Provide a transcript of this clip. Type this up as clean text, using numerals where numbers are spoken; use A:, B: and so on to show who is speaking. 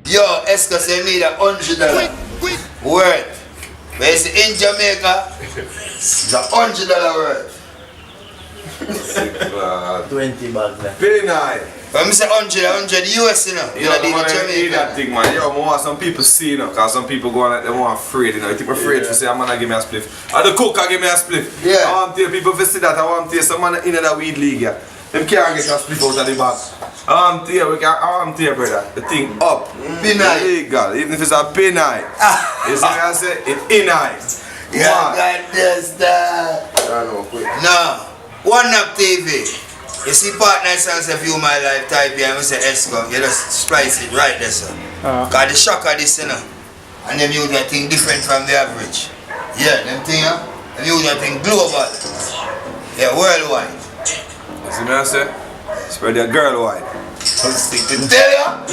A: Yo, Esco say me that $100 worth. But it's in Jamaica, it's $100 worth.
B: 20 bags there.
C: Very nice.
A: But I say 100 US, you know. You know,
C: man,
A: Jamaica.
C: that thing, man. Yo, I want some people see, you know, because some people go on like they want afraid, you know. You think I'm afraid to say, I'm gonna give me a spliff. And the cook can give me a spliff.
A: Yeah.
C: I want to tell people to see that. I want to tell some man in that weed league, yeah. Them can't get a spliff out of the bag. I want to tell you, brother, the thing up.
A: Penai.
C: Illegal, even if it's a penai. You see what I say? It's inai.
A: Yeah, got this, that.
C: I know, quick.
A: No. One Up TV. You see Partner Songs of You My Life type here and we say Esco, you just splice it right there, sir. Cause the shock of this, you know. And them use that thing different from the average. Yeah, them thing, them use that thing global. Yeah, worldwide.
C: You see what I say? Spread your girl wide.
A: Tell ya?